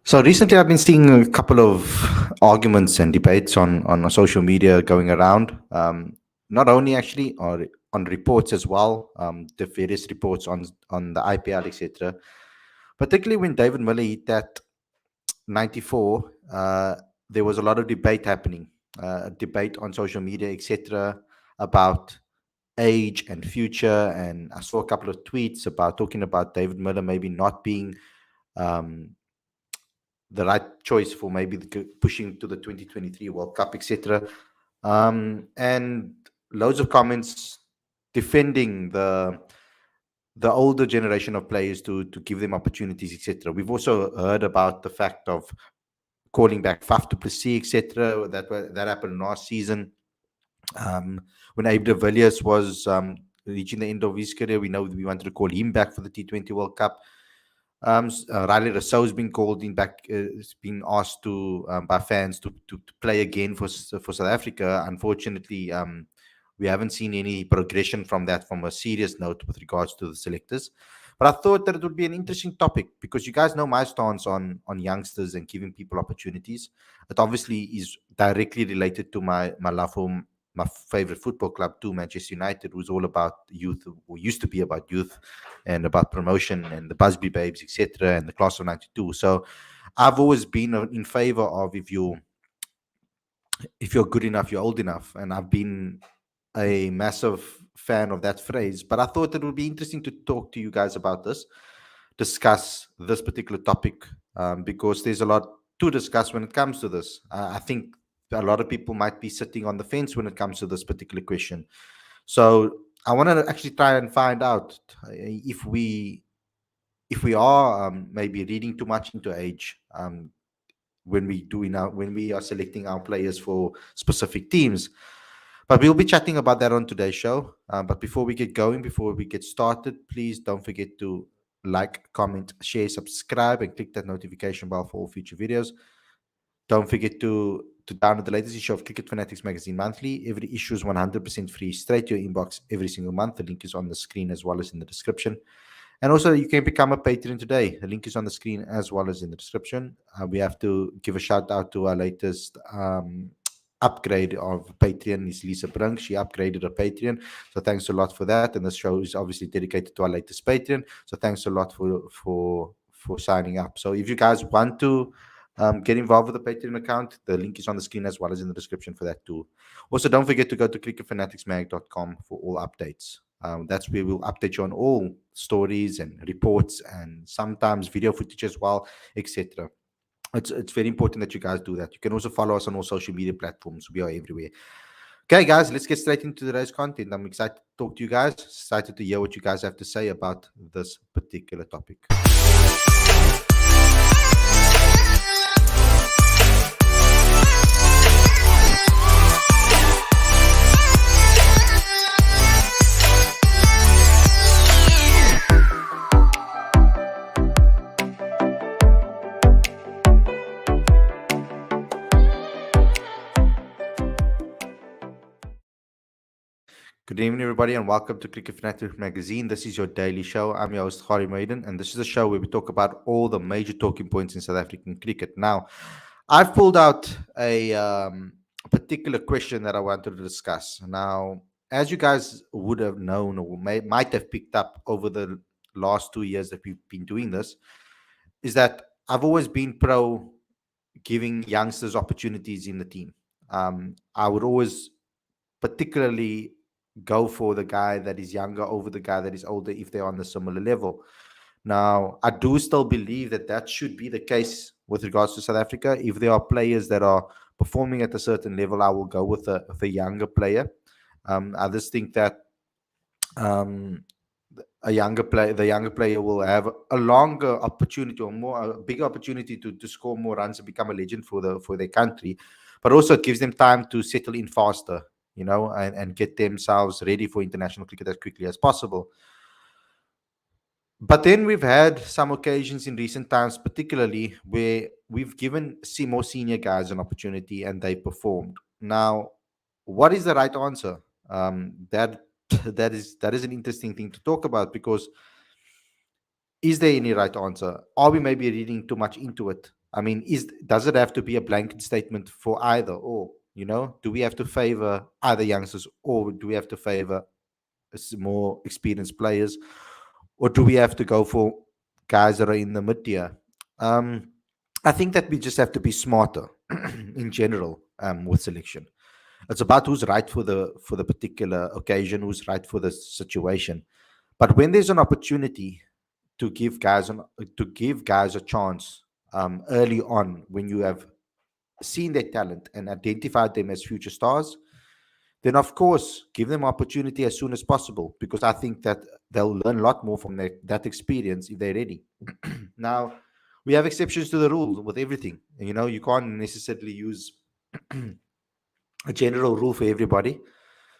So recently, I've been seeing a couple of arguments and debates on social media going around. Not only actually, or on reports as well. The various reports on the IPL, etc. Particularly when David Miller hit that 94, there was a lot of debate happening. Debate on social media, etc. About age and future. And I saw a couple of tweets about talking about David Miller maybe not being um, the right choice for maybe pushing to the 2023 World Cup, etc. And loads of comments defending the older generation of players to give them opportunities, etc. We've also heard about the fact of calling back Faf to Plessis, etc. That happened last season. When Abe de Villiers was reaching the end of his career, we know we wanted to call him back for the T20 World Cup. Riley Rousseau's been called in back. It's been asked to by fans to play again for South Africa. Unfortunately, we haven't seen any progression from that from a serious note with regards to the selectors. But I thought that it would be an interesting topic because you guys know my stance on youngsters and giving people opportunities. It obviously is directly related to my love for my favorite football club, too, Manchester United, who's all about youth, or used to be about youth and about promotion and the Busby Babes, etc., and the class of '92. So I've always been in favor of if you're good enough, you're old enough, and I've been a massive fan of that phrase. But I thought it would be interesting to talk to you guys about this, discuss this particular topic, because there's a lot to discuss when it comes to this. I think a lot of people might be sitting on the fence when it comes to this particular question. So I want to actually try and find out if we are maybe reading too much into age, when we are selecting our players for specific teams. But we'll be chatting about that on today's show. But before we get going, before we get started, please don't forget to like, comment, share, subscribe, and click that notification bell for all future videos. Don't forget to download the latest issue of Cricket Fanatics Magazine monthly. Every issue is 100% free, straight to your inbox every single month. The link is on the screen as well as in the description. And also, you can become a patron today. The link is on the screen as well as in the description. We have to give a shout out to our latest upgrade of Patreon is Lisa Brunk. She upgraded her Patreon. So thanks a lot for that. And the show is obviously dedicated to our latest Patreon. So thanks a lot for signing up. So if you guys want to get involved with the Patreon account, the link is on the screen as well as in the description for that too. Also, don't forget to go to cricketfanaticsmag.com for all updates. That's where we'll update you on all stories and reports and sometimes video footage as well, etc. It's very important that you guys do that. You can also follow us on all social media platforms. We are everywhere. Okay, guys, let's get straight into today's content. I'm excited to talk to you guys. Excited to hear what you guys have to say about this particular topic. Good evening, everybody, and welcome to Cricket Fanatics Magazine. This is your daily show. I'm your host, Khari Maiden, and this is a show where we talk about all the major talking points in South African cricket. Now, I've pulled out a particular question that I wanted to discuss. Now, as you guys would have known or might have picked up over the last 2 years that we've been doing this, is that I've always been pro giving youngsters opportunities in the team. I would always particularly go for the guy that is younger over the guy that is older if they're on the similar level. Now, I do still believe that that should be the case with regards to South Africa. If there are players that are performing at a certain level, I will go with a younger player. I just think that the younger player will have a longer opportunity or a bigger opportunity to score more runs and become a legend for their country. But also it gives them time to settle in faster, and get themselves ready for international cricket as quickly as possible. But then we've had some occasions in recent times, particularly where we've given more senior guys an opportunity and they performed. Now, what is the right answer? That is an interesting thing to talk about, because is there any right answer? Are we maybe reading too much into it? I mean, does it have to be a blanket statement for either or? Do we have to favor either youngsters, or do we have to favor more experienced players, or do we have to go for guys that are in the mid tier? Um, I think that we just have to be smarter in general with selection. It's about who's right for the particular occasion, who's right for the situation. But when there's an opportunity to give guys a chance early on, when you have seen their talent and identified them as future stars, then of course give them opportunity as soon as possible, because I think that they'll learn a lot more from that experience if they're ready. Now, we have exceptions to the rule with everything. You can't necessarily use a general rule for everybody.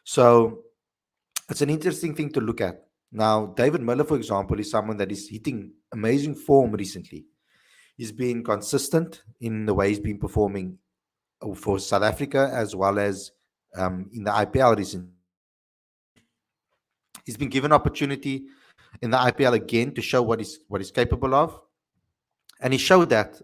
So it's an interesting thing to look at. Now, David Miller, for example, is someone that is hitting amazing form recently. He's been consistent in the way he's been performing for South Africa, as well as in the IPL recently. He's been given opportunity in the IPL again to show what he's capable of, and he showed that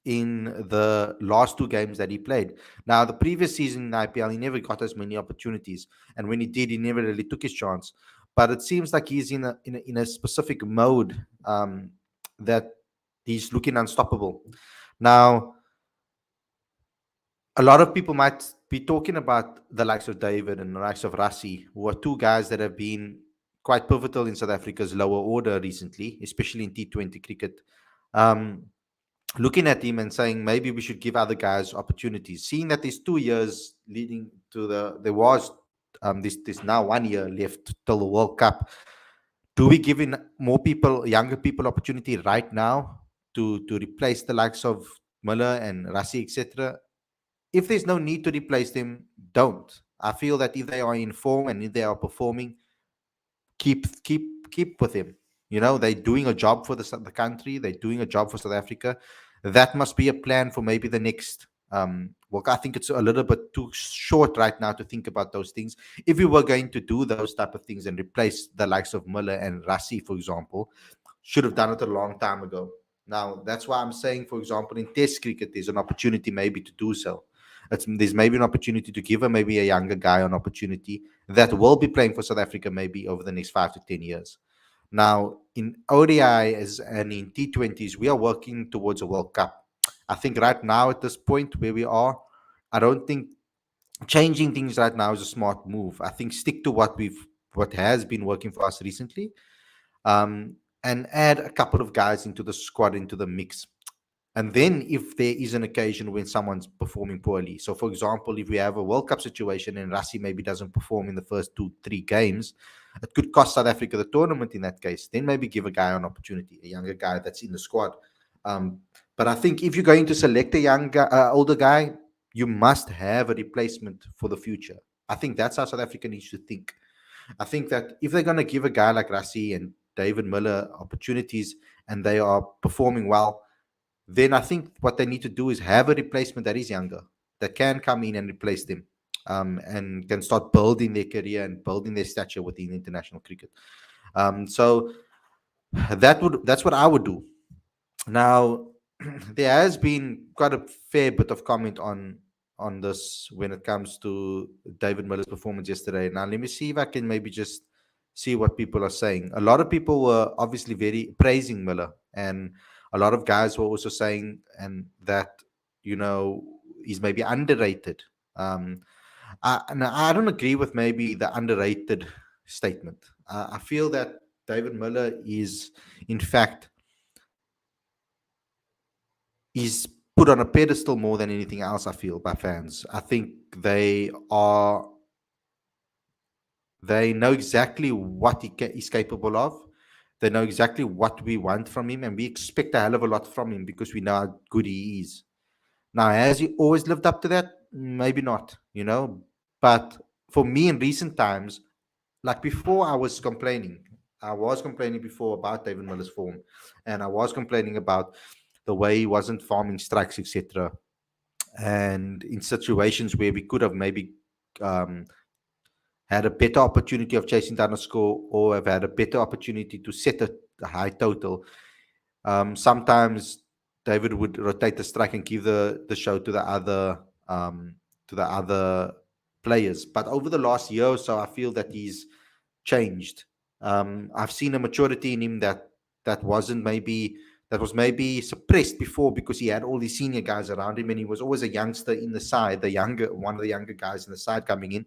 in the last two games that he played. Now, the previous season in the IPL, he never got as many opportunities, and when he did, he never really took his chance. But it seems like he's in a specific mode that he's looking unstoppable. Now, a lot of people might be talking about the likes of David and the likes of Rassie, who are two guys that have been quite pivotal in South Africa's lower order recently, especially in T20 cricket. Um, Looking at him and saying maybe we should give other guys opportunities, seeing that there's 2 years leading to there was this now 1 year left till the World Cup. Do we give in more people, younger people, opportunity right now to replace the likes of Miller and Rassie, etc.? If there's no need to replace them, don't. I feel that if they are in form and if they are performing, keep with him. They're doing a job for the country. They're doing a job for South Africa. That must be a plan for maybe the next. Well, I think it's a little bit too short right now to think about those things. If we were going to do those type of things and replace the likes of Miller and Rassie, for example, should have done it a long time ago. Now, that's why I'm saying, for example, in Test cricket, there's an opportunity maybe to do so. There's maybe an opportunity to give maybe a younger guy an opportunity that will be playing for South Africa maybe over the next 5 to 10 years. Now, in ODIs and in T20s, we are working towards a World Cup. I think right now at this point where we are, I don't think changing things right now is a smart move. I think stick to what has been working for us recently, and add a couple of guys into the squad, into the mix. And then if there is an occasion when someone's performing poorly, so for example, if we have a World Cup situation and Rassie maybe doesn't perform in the first 2-3 games, it could cost South Africa the tournament in that case. Then maybe give a guy an opportunity, a younger guy that's in the squad. But I think if you're going to select a older guy, you must have a replacement for the future. I think that's how South Africa needs to think. I think that if they're going to give a guy like Rassie and David Miller opportunities and they are performing well, then I think what they need to do is have a replacement that is younger, that can come in and replace them, and can start building their career and building their stature within international cricket. So that's what I would do. Now, there has been quite a fair bit of comment on this when it comes to David Miller's performance yesterday. Now, let me see if I can maybe just see what people are saying. A lot of people were obviously very praising Miller, and a lot of guys were also saying and that he's maybe underrated. I don't agree with maybe the underrated statement. I feel that David Miller is, in fact, is put on a pedestal more than anything else. I feel by fans. I think they know exactly what he's capable of. They know exactly what we want from him, and we expect a hell of a lot from him because we know how good he is. Now, has he always lived up to that? Maybe not, But for me, in recent times, like before, I was complaining. I was complaining before about David Miller's form, and I was complaining about the way he wasn't farming strikes, etc. And in situations where we could have maybe um, had a better opportunity of chasing down a score, or have had a better opportunity to set a high total, sometimes David would rotate the strike and give the show to the other players. But over the last year or so, I feel that he's changed. I've seen a maturity in him that wasn't maybe that was maybe suppressed before because he had all these senior guys around him and he was always a youngster in the side, one of the younger guys in the side coming in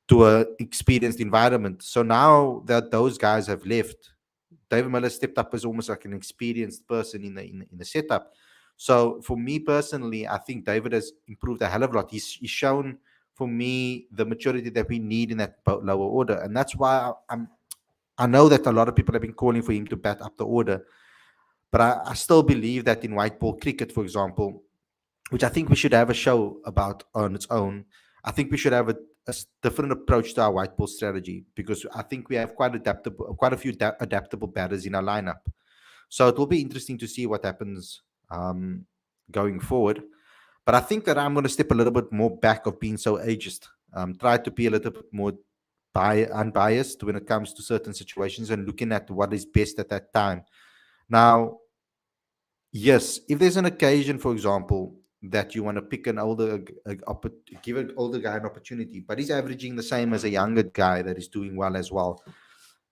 to a experienced environment. So now that those guys have left, David Miller stepped up as almost like an experienced person in the setup. So for me personally, I think David has improved a hell of a lot. He's shown for me the maturity that we need in that lower order, and that's why I know that a lot of people have been calling for him to bat up the order, but I still believe that in white ball cricket, for example, which I think we should have a show about on its own. I think we should have a different approach to our white ball strategy because I think we have quite a few adaptable batters in our lineup. So it will be interesting to see what happens going forward. But I think that I'm going to step a little bit more back of being so ageist. Try to be a little bit more unbiased when it comes to certain situations and looking at what is best at that time. Now, yes, if there's an occasion, for example, that you want to pick an give an older guy an opportunity, but he's averaging the same as a younger guy that is doing well as well,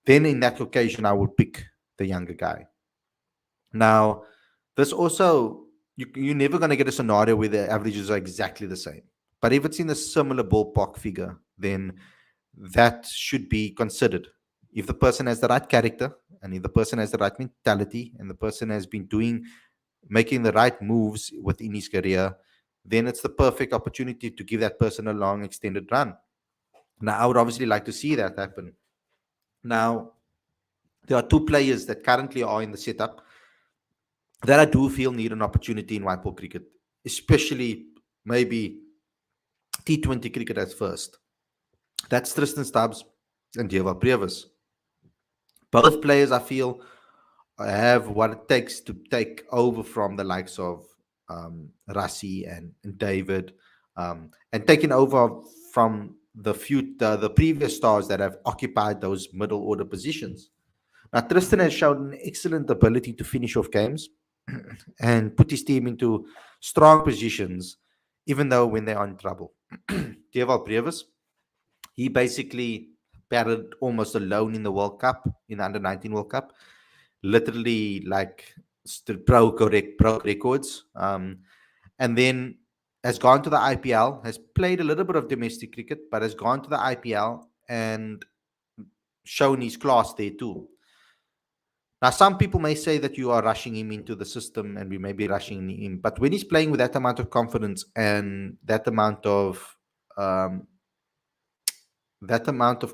then in that occasion, I would pick the younger guy. Now, there's also, you're never going to get a scenario where the averages are exactly the same. But if it's in a similar ballpark figure, then that should be considered. If the person has the right character and if the person has the right mentality and the person has been making the right moves within his career, then it's the perfect opportunity to give that person a long extended run. Now, I would obviously like to see that happen. Now, there are two players that currently are in the setup that I do feel need an opportunity in white ball cricket, especially maybe T20 cricket at first. That's Tristan Stubbs and Dewald Brevis. Both players, I feel, have what it takes to take over from the likes of Rassi and David, and taking over from the previous stars that have occupied those middle order positions. Now, Tristan has shown an excellent ability to finish off games and put his team into strong positions, even though when they're in trouble. Dewald Brevis, he basically batted almost alone in the World Cup, in the Under-19 World Cup, literally like broke records, and then has gone to the IPL, has played a little bit of domestic cricket, but has gone to the IPL and shown his class there too. Now, some people may say that you are rushing him into the system and we may be rushing him, but when he's playing with that amount of confidence and that amount of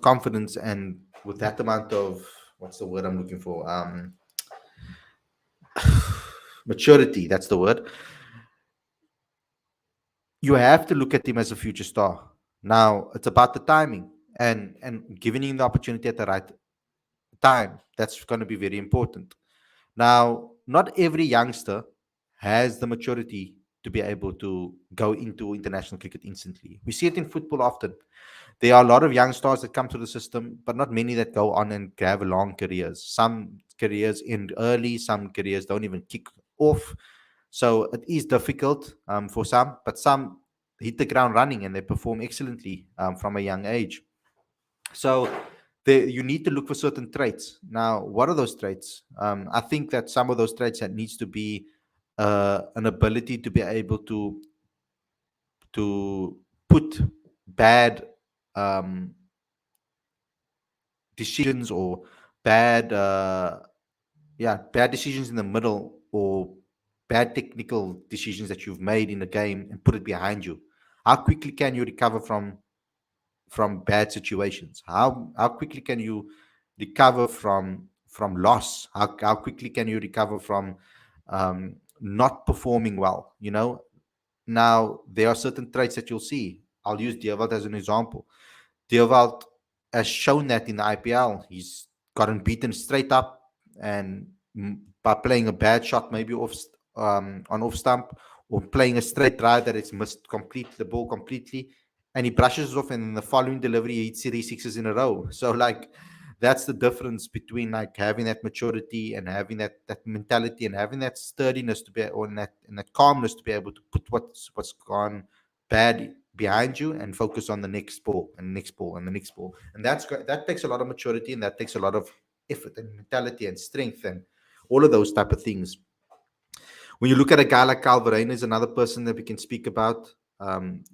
confidence and with that amount of, what's the word I'm looking for? Maturity, that's the word. You have to look at him as a future star. Now, it's about the timing and giving him the opportunity at the right time. That's going to be very important. Now, not every youngster has the maturity to be able to go into international cricket instantly. We see it in football often. There are a lot of young stars that come to the system, but not many that go on and have long careers. Some careers end early, some careers don't even kick off. So it is difficult for some, but some hit the ground running and they perform excellently from a young age. So you need to look for certain traits. Now, what are those traits? I think that some of those traits that needs to be an ability to be able to put bad decisions or bad decisions in the middle or bad technical decisions that you've made in the game and put it behind you. How quickly can you recover from bad situations? How quickly can you recover from loss? How quickly can you recover from not performing well? Now there are certain traits that you'll see. I'll use Dewald as an example. Dewald has shown that in the IPL. He's gotten beaten straight up and by playing a bad shot, maybe on off stump, or playing a straight drive that it's missed the ball completely, and he brushes it off, and in the following delivery, he hits 3 sixes in a row. So, like, that's the difference between like having that maturity and having that mentality and having that sturdiness to be, or and that calmness to be able to put what's gone bad behind you and focus on the next ball and the next ball and the next ball. And that takes a lot of maturity, and that takes a lot of effort and mentality and strength and all of those type of things. When you look at a guy like Calvarane, is another person that we can speak about.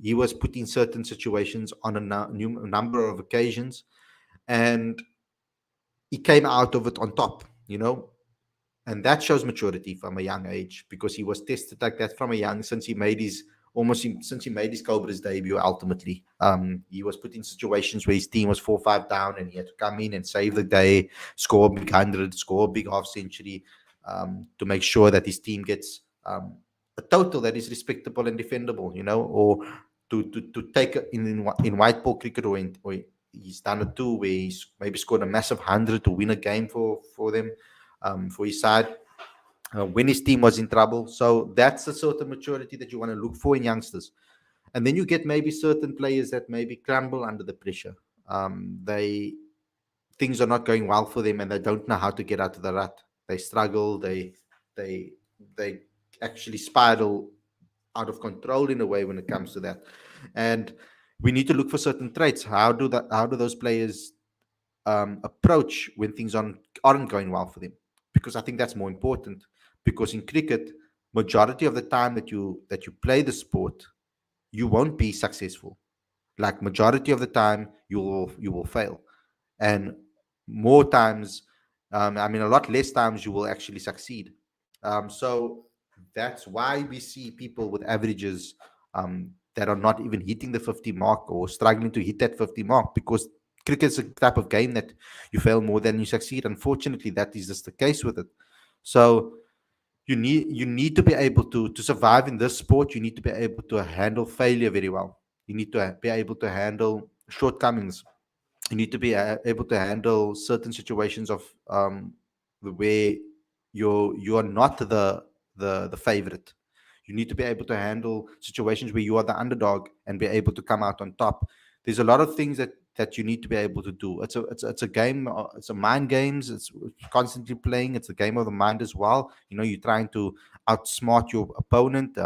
He was put in certain situations on a number of occasions, and he came out of it on top, and that shows maturity from a young age, because he was tested like that from a young, since he made his Cobra's debut. Ultimately, he was put in situations where his team was 4-5 down, and he had to come in and save the day, score a big 100, score a big half century, to make sure that his team gets a total that is respectable and defendable, or to take in white ball cricket, or he's done it too, where he's maybe scored a massive 100 to win a game for them, for his side, when his team was in trouble. So that's the sort of maturity that you want to look for in youngsters. And then you get maybe certain players that maybe crumble under the pressure. They Things are not going well for them, and they don't know how to get out of the rut. They struggle. They they actually spiral out of control in a way when it comes to that. And we need to look for certain traits. How do those players approach when things aren't going well for them? Because I think that's more important. Because in cricket, majority of the time that you play the sport, you won't be successful. Like majority of the time, you will fail, and more times, a lot less times you will actually succeed. So that's why we see people with averages that are not even hitting the 50 mark or struggling to hit that 50 mark, because cricket is a type of game that you fail more than you succeed. Unfortunately, that is just the case with it. So you need to be able to survive in this sport. You need to be able to handle failure very well. You need to be able to handle shortcomings. You need to be able to handle certain situations of the way you are not the favorite. You need to be able to handle situations where you are the underdog and be able to come out on top. There's a lot of things that you need to be able to do. It's a game. It's a mind games. It's constantly playing. It's a game of the mind as well. You're trying to outsmart your opponent.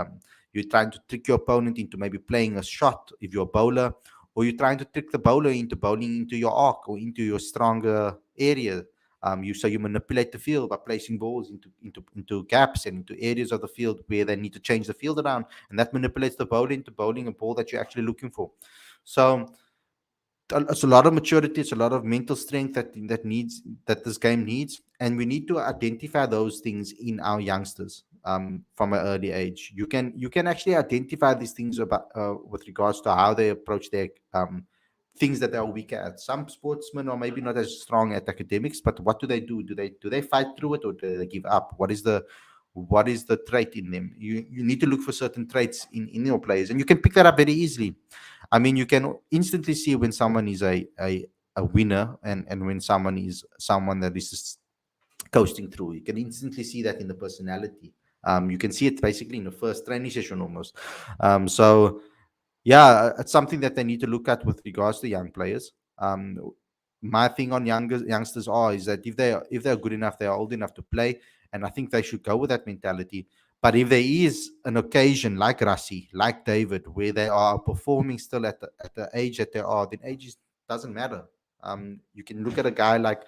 You're trying to trick your opponent into maybe playing a shot if you're a bowler, or you're trying to trick the bowler into bowling into your arc or into your stronger area. You manipulate the field by placing balls into gaps and into areas of the field where they need to change the field around, and that manipulates the bowler into bowling a ball that you're actually looking for. So it's a lot of maturity, it's a lot of mental strength that this game needs, and we need to identify those things in our youngsters from an early age. You can actually identify these things about with regards to how they approach their things that they are weak at. Some sportsmen are maybe not as strong at academics, but what do they do? Do they fight through it, or do they give up? What is the trait in them? You need to look for certain traits in your players, and you can pick that up very easily. You can instantly see when someone is a winner, and when someone is someone that is just coasting through. You can instantly see that in the personality. You can see it basically in the first training session almost. So yeah, it's something that they need to look at with regards to young players. My thing on youngsters is that if they're good enough, they are old enough to play, and I think they should go with that mentality. But if there is an occasion like Rassi, like David, where they are performing still at the age that they are, then doesn't matter. You can look at a guy like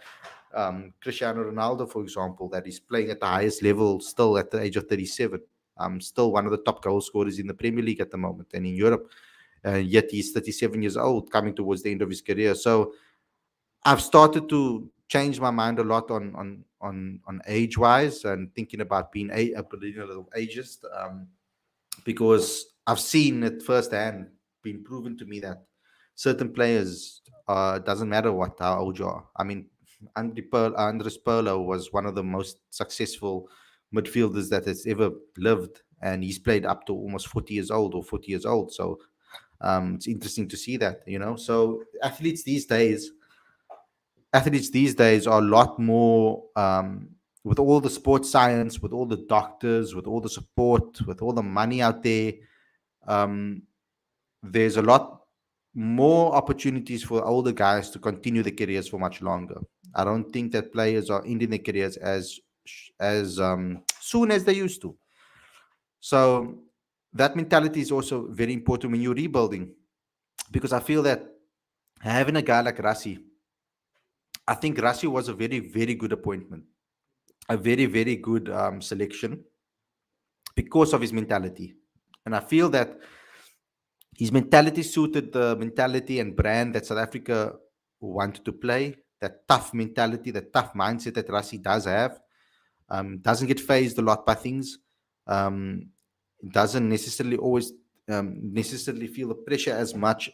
Cristiano Ronaldo, for example, that is playing at the highest level still at the age of 37. Still one of the top goal scorers in the Premier League at the moment and in Europe. Yet he's 37 years old, coming towards the end of his career. So I've started to change my mind a lot on age wise, and thinking about being a little ageist, because I've seen it firsthand, been proven to me that certain players, doesn't matter how old you are. Andres Pirlo was one of the most successful midfielders that has ever lived, and he's played up to almost 40 years old or 40 years old. So it's interesting to see that. So athletes these days are a lot more, with all the sports science, with all the doctors, with all the support, with all the money out there. um, there's a lot more opportunities for older guys to continue their careers for much longer. I don't think that players are ending their careers as soon as they used to. So that mentality is also very important when you're rebuilding, because I feel that having a guy like Rassi, I think Rassi was a very, very good appointment, a very, very good selection because of his mentality. And I feel that his mentality suited the mentality and brand that South Africa wanted to play. That tough mentality, that tough mindset that Rassi does have. Doesn't get phased a lot by things. Um, doesn't necessarily always necessarily feel the pressure as much.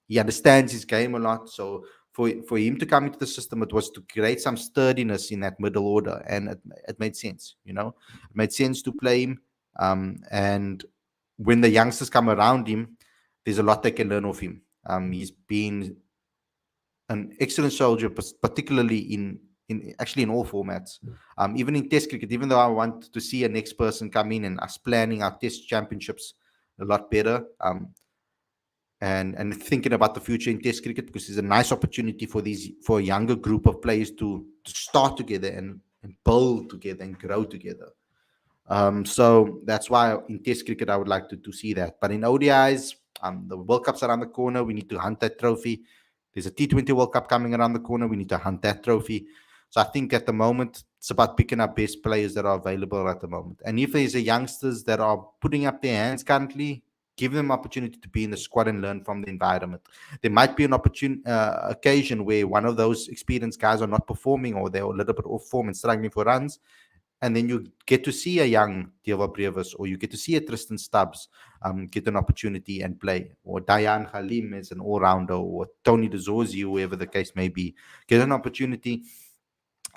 He understands his game a lot. So for him to come into the system, it was to create some sturdiness in that middle order, and it made sense. It made sense to play him. And when the youngsters come around him, there's a lot they can learn of him. He's been an excellent soldier, particularly in actually in all formats. Even in Test cricket, even though I want to see a next person come in and us planning our Test championships a lot better, and thinking about the future in Test cricket, because it's a nice opportunity for a younger group of players to start together and build together and grow together. So that's why in Test cricket I would like to see that. But in ODIs, the World Cup's around the corner. We need to hunt that trophy. There's a T20 World Cup coming around the corner. We need to hunt that trophy. So I think at the moment it's about picking up best players that are available at the moment. And if there's a youngsters that are putting up their hands currently, give them opportunity to be in the squad and learn from the environment. There might be an occasion where one of those experienced guys are not performing, or they're a little bit off form and struggling for runs, and then you get to see a young Diego Brevis, or you get to see a Tristan Stubbs get an opportunity and play, or Diane Halim as an all-rounder, or Tony DeZorzi, whoever the case may be, get an opportunity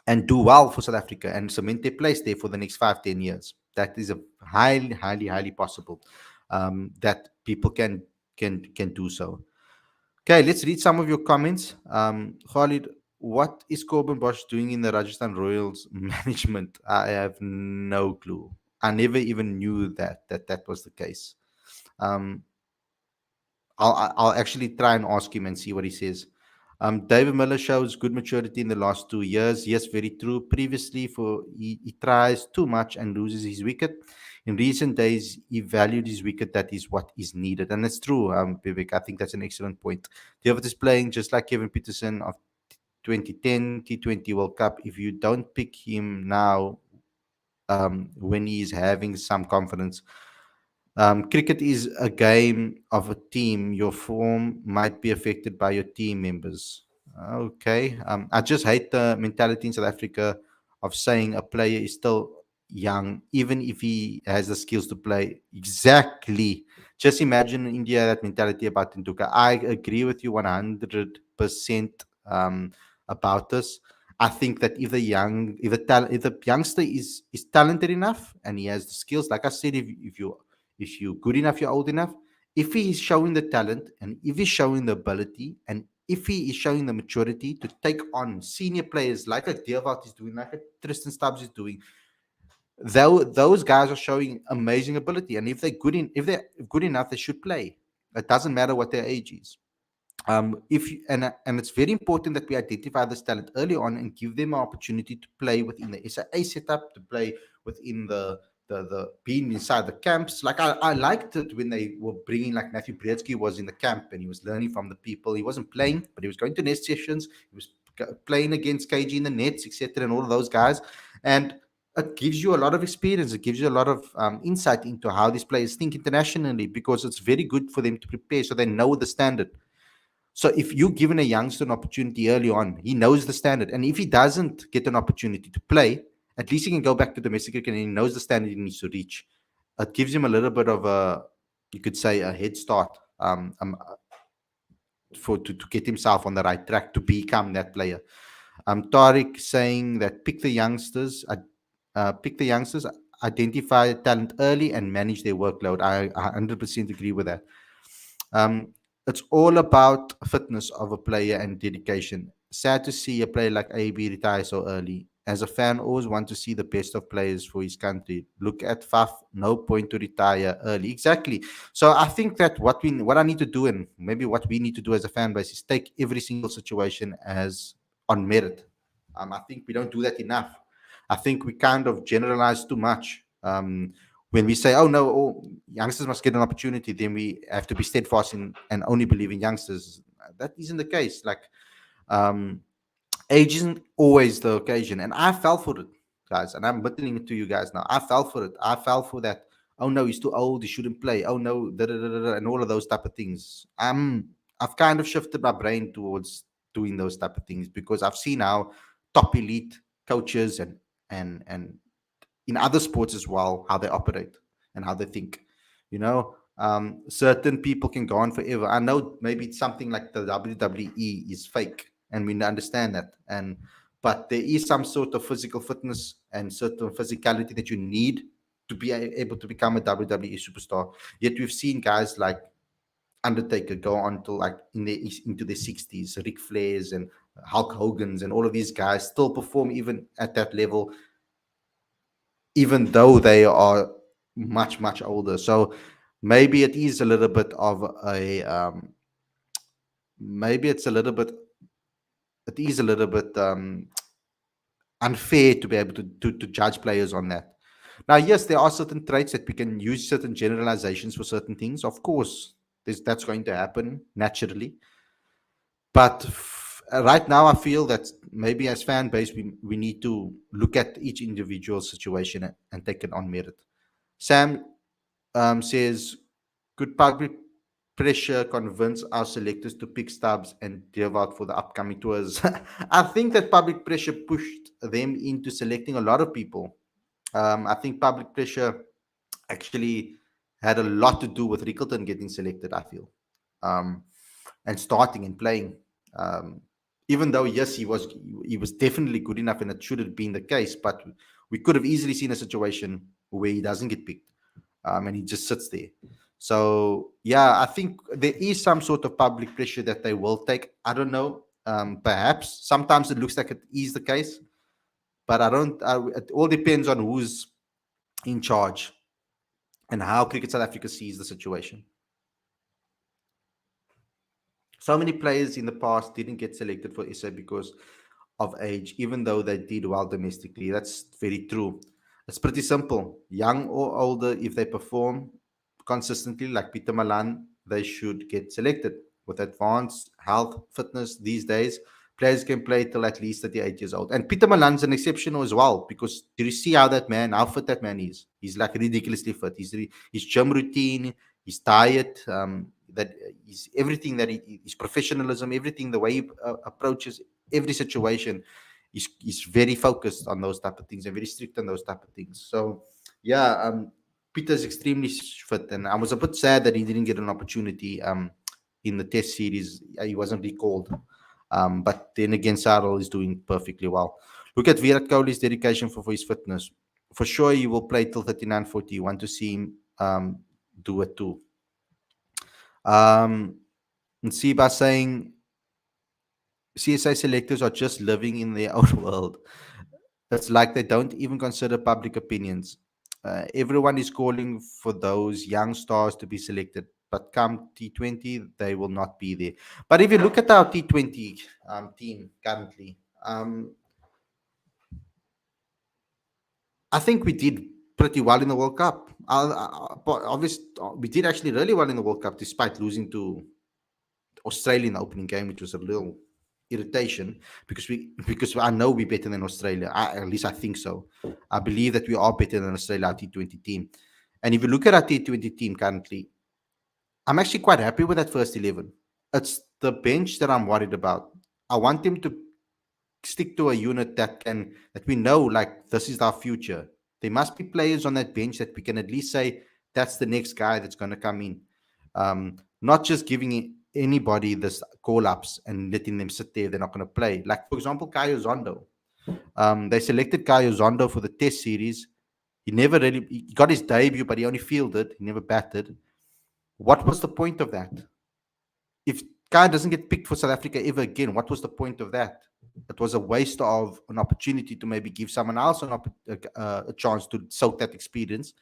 and do well for South Africa and cement their place there for the next 5-10 years. That is a highly, highly, highly possible that people can do so. Okay, let's read some of your comments. Khalid, what is Corbin Bosch doing in the Rajasthan Royals management? I have no clue. I never even knew that was the case. Um, I'll actually try and ask him and see what he says. David Miller shows good maturity in the last 2 years. Yes, very true. Previously, he tries too much and loses his wicket. In recent days, he valued his wicket. That is what is needed, and that's true. Vivek, I think that's an excellent point. David is playing just like Kevin Peterson of 2010 T20 World Cup. If you don't pick him now, when he is having some confidence, cricket is a game of a team. Your form might be affected by your team members. Okay. I just hate the mentality in South Africa of saying a player is still young, even if he has the skills to play. Exactly. Just imagine in India that mentality about Tinduka. I agree with you 100% about this. I think that if the youngster is talented enough and he has the skills, like I said, if you're good enough, you're old enough. If he is showing the talent, and if he's showing the ability, and if he is showing the maturity to take on senior players like a Deovat is doing, like a Tristan Stubbs is doing, those guys are showing amazing ability. And if they're good enough, they should play. It doesn't matter what their age is. If you, and it's very important that we identify this talent early on and give them an opportunity to play within the SIA setup, to play within the being inside the camps. Like I liked it when they were bringing, like Matthew Brzezinski was in the camp and he was learning from the people. He wasn't playing, but he was going to nest sessions. He was playing against KG in the nets, etc., and all of those guys. And it gives you a lot of experience. It gives you a lot of insight into how these players think internationally, because it's very good for them to prepare so they know the standard. So if you're given a youngster an opportunity early on, he knows the standard. And if he doesn't get an opportunity to play, at least he can go back to domestic cricket and he knows the standard he needs to reach. It gives him a little bit of you could say, a head start to get himself on the right track to become that player. Tariq saying that pick the youngsters, identify talent early and manage their workload. I 100% agree with that. It's all about fitness of a player and dedication. Sad to see a player like AB retire so early. As a fan, always want to see the best of players for his country. Look at Faf, no point to retire early. Exactly. So I think that what I need to do, and maybe what we need to do as a fan base, is take every single situation as on merit. I think we don't do that enough. I think we kind of generalize too much. When we say, "Oh no, all youngsters must get an opportunity," then we have to be steadfast in and only believe in youngsters. That isn't the case. Like, um, age isn't always the occasion, and I fell for it, guys. And I'm admitting it to you guys now. I fell for it. I fell for that. Oh no, he's too old. He shouldn't play. Oh no, da, da, da, da, da, and all of those type of things. I've kind of shifted my brain towards doing those type of things because I've seen how top elite coaches and in other sports as well, how they operate and how they think. Certain people can go on forever. I know maybe it's something like the WWE is fake, and we understand that. But there is some sort of physical fitness and certain physicality that you need to be able to become a WWE superstar. Yet we've seen guys like Undertaker go on to like into their 60s, Ric Flairs and Hulk Hogan's and all of these guys still perform even at that level, even though they are much, much older. So maybe it is a little bit of a maybe it's a little bit it is a little bit unfair to be able to judge players on that. Now, yes, there are certain traits that we can use certain generalizations for certain things. Of course, that's going to happen naturally. But right now, I feel that maybe as fan base, we need to look at each individual situation and take it on merit. Sam says, could public pressure convince our selectors to pick stubs and give out for the upcoming tours? I think that public pressure pushed them into selecting a lot of people. I think public pressure actually had a lot to do with Rickleton getting selected, I feel, um, and starting and playing. Um, Even though, yes, he was definitely good enough, and it should have been the case, but we could have easily seen a situation where he doesn't get picked, and he just sits there. So yeah, I think there is some sort of public pressure that they will take. I don't know. Perhaps sometimes it looks like it is the case, but I don't. It all depends on who's in charge and how Cricket South Africa sees the situation. So many players in the past didn't get selected for SA because of age, even though they did well domestically. That's very true. It's pretty simple. Young or older, if they perform consistently, like Peter Malan, they should get selected. With advanced health, fitness these days, players can play till at least 38 years old. And Peter Malan's an exception as well, because do you see how fit that man is? He's like ridiculously fit. His gym routine, his diet, that is everything his professionalism, everything, the way he approaches every situation, is very focused on those type of things and very strict on those type of things. So yeah, Peter's extremely fit, and I was a bit sad that he didn't get an opportunity in the test series. He wasn't recalled. But then again, Sarel is doing perfectly well. Look at Virat Kohli's dedication for his fitness. For sure, he will play till 39, 40. You want to see him do it too. And Siba saying CSA selectors are just living in their own world. It's like they don't even consider public opinions. Everyone is calling for those young stars to be selected, but come T20, they will not be there. But if you look at our T20 team currently, I think we did pretty well in the World Cup. Obviously, we did actually really well in the World Cup, despite losing to Australia in the opening game, which was a little irritation because I know we're better than Australia. At least I think so. I believe that we are better than Australia, our T20 team. And if you look at our T20 team currently, I'm actually quite happy with that first 11. It's the bench that I'm worried about. I want them to stick to a unit that we know, like, this is our future. There must be players on that bench that we can at least say that's the next guy that's going to come in. Not just giving anybody this call ups and letting them sit there. They're not going to play. Like, for example, Kayo Zondo. They selected Kayo Zondo for the test series. He got his debut, but he only fielded. He never batted. What was the point of that? If Kai doesn't get picked for South Africa ever again, what was the point of that? It was a waste of an opportunity to maybe give someone else a chance to soak that experience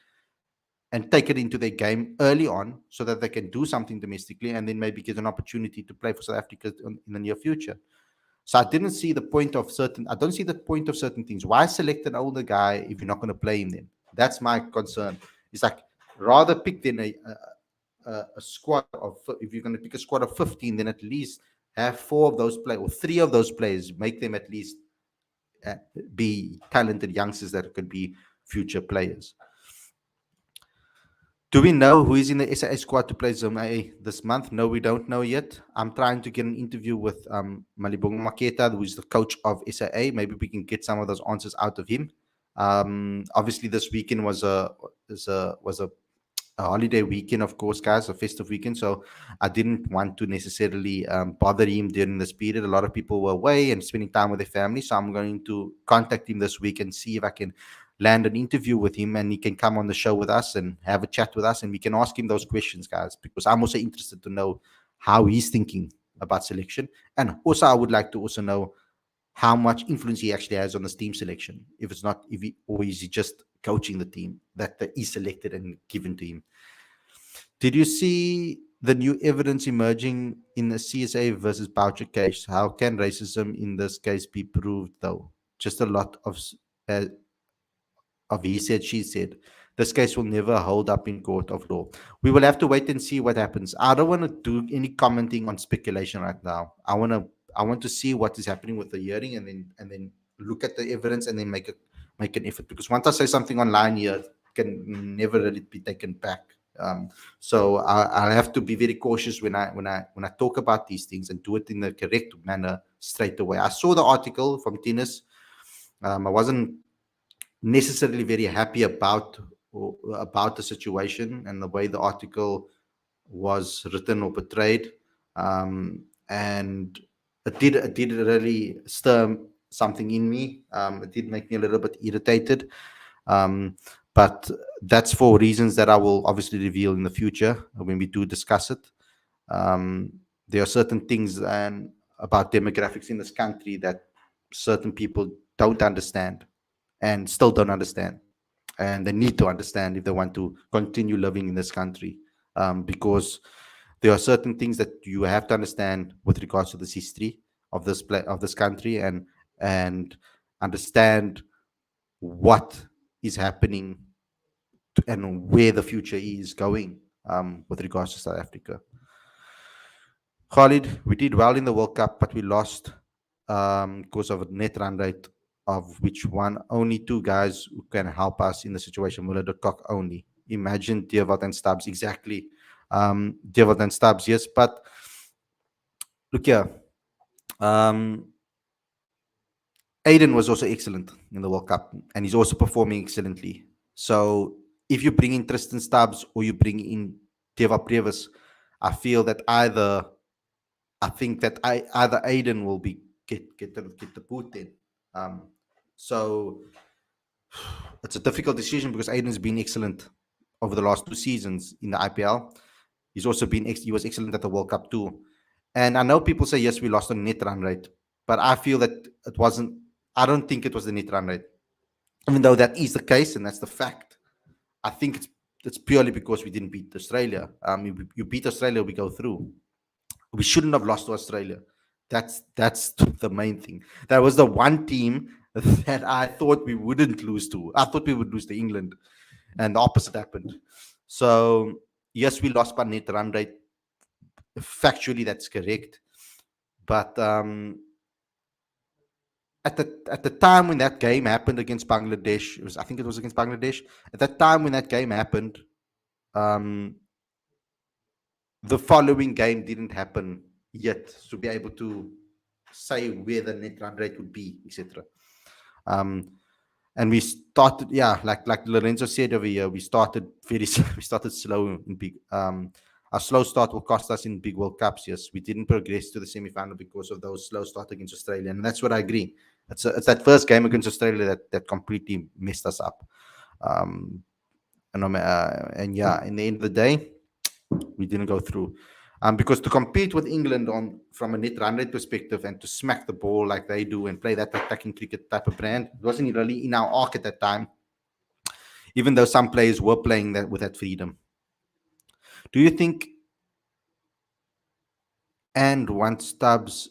and take it into their game early on so that they can do something domestically and then maybe get an opportunity to play for South Africa in the near future. So I didn't see the point of certain. I don't see the point of certain things. Why select an older guy if you're not going to play him? Then that's my concern. It's like rather pick then a squad of, if you're going to pick a squad of 15, then at least have four of those players or three of those players, make them at least uh, be talented youngsters that could be future players. Do we know who is in the SA squad to play Zone A this month? No, we don't know yet. I'm trying to get an interview with Malibongo Maketa, who is the coach of SAA. Maybe we can get some of those answers out of him. Obviously, this weekend was a holiday weekend, of course, guys, a festive weekend. So I didn't want to necessarily bother him during this period. A lot of people were away and spending time with their family. So I'm going to contact him this week and see if I can land an interview with him and he can come on the show with us and have a chat with us and we can ask him those questions, guys, because I'm also interested to know how he's thinking about selection. And also, I would like to also know how much influence he actually has on his team selection. If it's not, if he, or is he just coaching the team that he selected and given to him? Did you see the new evidence emerging in the CSA versus Boucher case? How can racism in this case be proved, though? Just a lot uh, of he said, she said. This case will never hold up in court of law. We will have to wait and see what happens. I don't want to do any commenting on speculation right now. I want to see what is happening with the hearing and then look at the evidence and then make an effort. Because once I say something online here, it can never really be taken back. So I'll have to be very cautious when I talk about these things and do it in the correct manner straight away. I saw the article from Tennis. I wasn't necessarily very happy about the situation and the way the article was written or portrayed, and it did really stir something in me. It did make me a little bit irritated, but that's for reasons that I will obviously reveal in the future when we do discuss it. There are certain things and about demographics in this country that certain people don't understand and still don't understand, and they need to understand if they want to continue living in this country, because there are certain things that you have to understand with regards to this history of this country, and understand what is happening and where the future is going, with regards to South Africa. Khalid, we did well in the World Cup, but we lost because of a net run rate, of which only two guys who can help us in the situation. Muller de Kock only. Imagine Dewald and Stubbs. Exactly. Dewald and Stubbs, yes. But look here. Aiden was also excellent in the World Cup, and he's also performing excellently. So if you bring in Tristan Stubbs or you bring in Deva Previs, I feel that either Aiden will be get the boot in. So it's a difficult decision because Aiden's been excellent over the last two seasons in the IPL. He's also he was excellent at the World Cup too. And I know people say yes, we lost on net run rate, but I feel that it wasn't. I don't think it was the net run rate, even though that is the case and that's the fact. I think it's purely because we didn't beat Australia. You beat Australia, we go through. We shouldn't have lost to Australia. That's the main thing. That was the one team that I thought we wouldn't lose to. I thought we would lose to England, and the opposite happened. So yes, we lost by net run rate. Factually, that's correct. But at the time when that game happened against Bangladesh, I think it was against Bangladesh. At that time when that game happened, the following game didn't happen yet to be able to say where the net run rate would be, etc. And we started, like Lorenzo said over here, we started slow in big. Our slow start will cost us in big World Cups. Yes, we didn't progress to the semi-final because of those slow start against Australia, and that's what I agree. It's that first game against Australia that completely messed us up. And yeah, in the end of the day, we didn't go through. Because to compete with England from a net run rate perspective and to smack the ball like they do and play that attacking cricket type of brand, it wasn't really in our arc at that time, even though some players were playing that with that freedom. Do you think and want Stubbs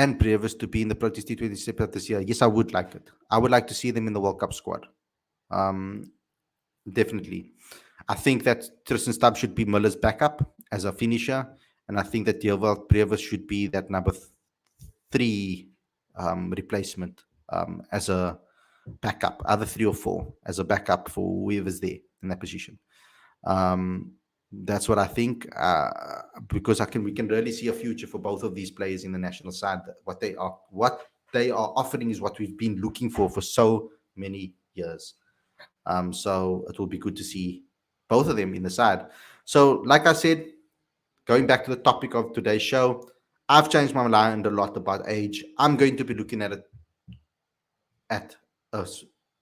and Brevis to be in the Proteas T20 setup this year, yes, I would like it. I would like to see them in the World Cup squad. Definitely. I think that Tristan Stubbs should be Miller's backup as a finisher, and I think that Dewald Brevis should be that number three replacement as a backup, other three or four as a backup for whoever's there in that position. That's what I think, because we can really see a future for both of these players in the national side. What they are offering is what we've been looking for so many years. So it will be good to see both of them in the side. So, like I said, going back to the topic of today's show, I've changed my mind a lot about age. I'm going to be looking at it at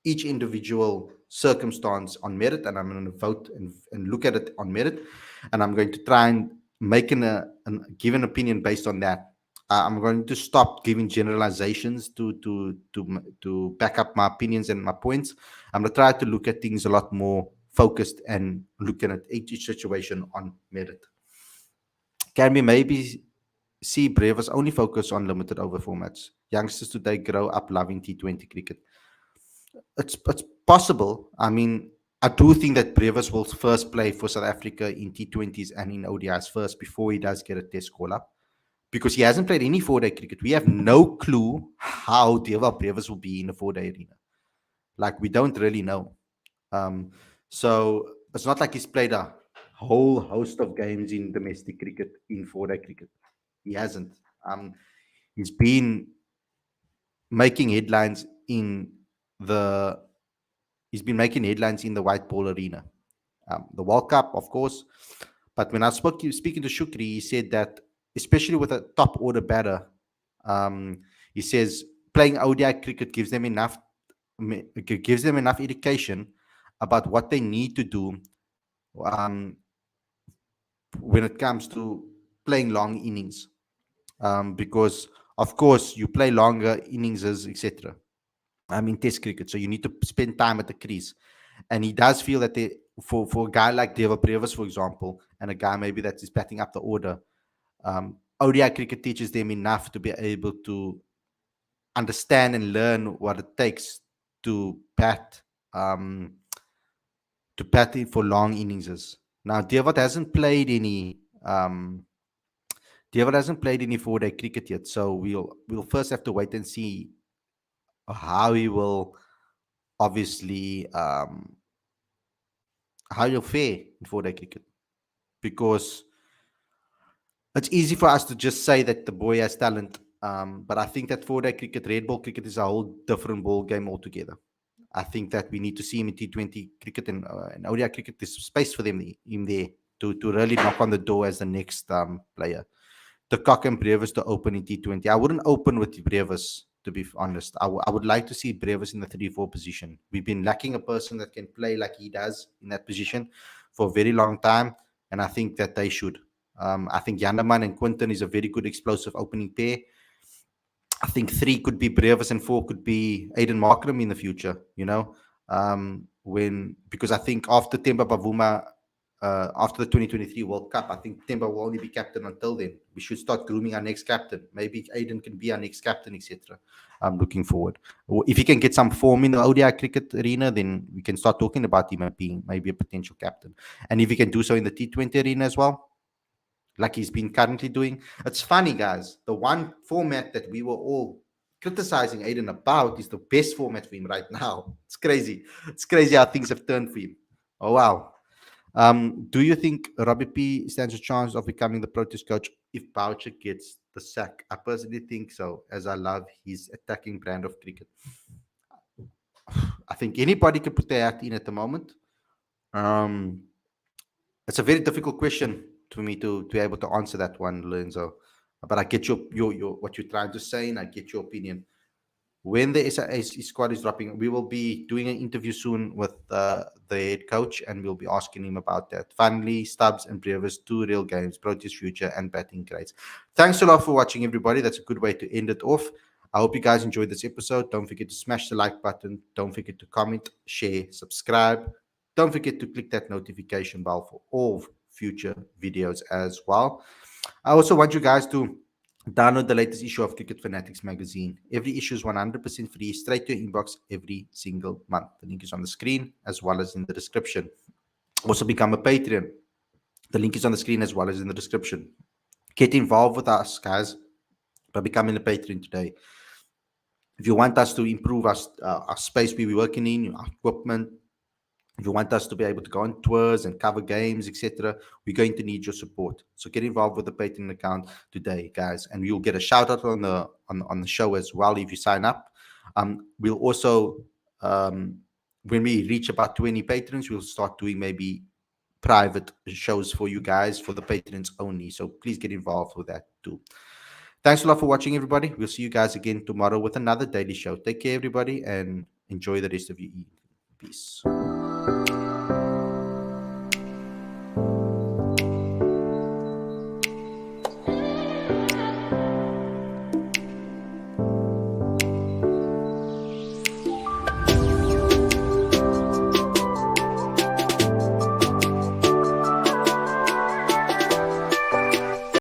each individual circumstance on merit, and I'm going to vote and look at it on merit, and I'm going to try and make give an opinion based on that. I'm going to stop giving generalizations to back up my opinions and my points. I'm going to try to look at things a lot more focused and looking at each situation on merit. Can we maybe see Brevis only focus on limited over formats? Youngsters today grow up loving T20 cricket. It's possible. I mean, I do think that Brevis will first play for South Africa in T20s and in ODIs first before he does get a test call up, because he hasn't played any 4-day cricket. We have no clue how Dewald Brevis will be in a 4-day arena. Like, we don't really know. So it's not like he's played a whole host of games in domestic cricket, in 4-day cricket. He hasn't. He's been making headlines in the white ball arena, the World Cup, of course. But when I speaking to Shukri, he said that especially with a top order batter, he says playing ODI cricket gives them enough education about what they need to do when it comes to playing long innings, because of course you play longer innings, etc. Test cricket, so you need to spend time at the crease. And he does feel that for a guy like Dewald Brevis, for example, and a guy maybe that is batting up the order, ODI cricket teaches them enough to be able to understand and learn what it takes to bat it for long innings. Now, Dewald hasn't played any 4-day cricket yet, so we'll first have to wait and see how he will obviously how he'll fare in 4-day cricket, because it's easy for us to just say that the boy has talent, but I think that 4-day cricket, red ball cricket, is a whole different ball game altogether. I think that we need to see him in T20 cricket and ODI cricket. There's space for them in there to really knock on the door as the next player. The Cock and Brevis to open in T20. I wouldn't open with Brevis, to be honest. I would like to see Brevis in the 3-4 position. We've been lacking a person that can play like he does in that position for a very long time, and I think that they should. I think Janneman and Quinton is a very good explosive opening pair. I think 3 could be Brevis and 4 could be Aiden Markram in the future, because I think after Temba Bavuma, after the 2023 World Cup, I think Temba will only be captain until then. We should start grooming our next captain. Maybe Aiden can be our next captain, etc. I'm looking forward. If he can get some form in the ODI cricket arena, then we can start talking about him being maybe a potential captain. And if he can do so in the T20 arena as well, like he's been currently doing. It's funny, guys. The one format that we were all criticizing Aiden about is the best format for him right now. It's crazy. It's crazy how things have turned for him. Oh, wow. Do you think Robbie P stands a chance of becoming the Proteas coach if Boucher gets the sack? I personally think so, as I love his attacking brand of cricket. I think anybody can put their act in at the moment. It's a very difficult question to me to be able to answer that one, Lorenzo. But I get your what you're trying to say, and I get your opinion. When the SAS squad is dropping, we will be doing an interview soon with the head coach, and we'll be asking him about that. Finally, Stubbs and Brevis, 2 real games, Proteas future and batting grades. Thanks a lot for watching, everybody. That's a good way to end it off. I hope you guys enjoyed this episode. Don't forget to smash the like button. Don't forget to comment, share, subscribe. Don't forget to click that notification bell for all future videos as well. I also want you guys to Download the latest issue of Cricket Fanatics Magazine. Every issue is 100% free, straight to your inbox every single month. The link is on the screen as well as in the description. Also become a Patreon. The link is on the screen as well as in the description. Get involved with us, guys, by becoming a Patreon today. If you want us to improve our space we are working in, our equipment, if you want us to be able to go on tours and cover games, etc., we're going to need your support. So get involved with the Patreon account today, guys, and you'll get a shout out on the show as well if you sign up. We'll also, when we reach about 20 patrons, we'll start doing maybe private shows for you guys, for the patrons only. So please get involved with that too. Thanks a lot for watching, everybody. We'll see you guys again tomorrow with another daily show. Take care, everybody, and enjoy the rest of your evening. Peace.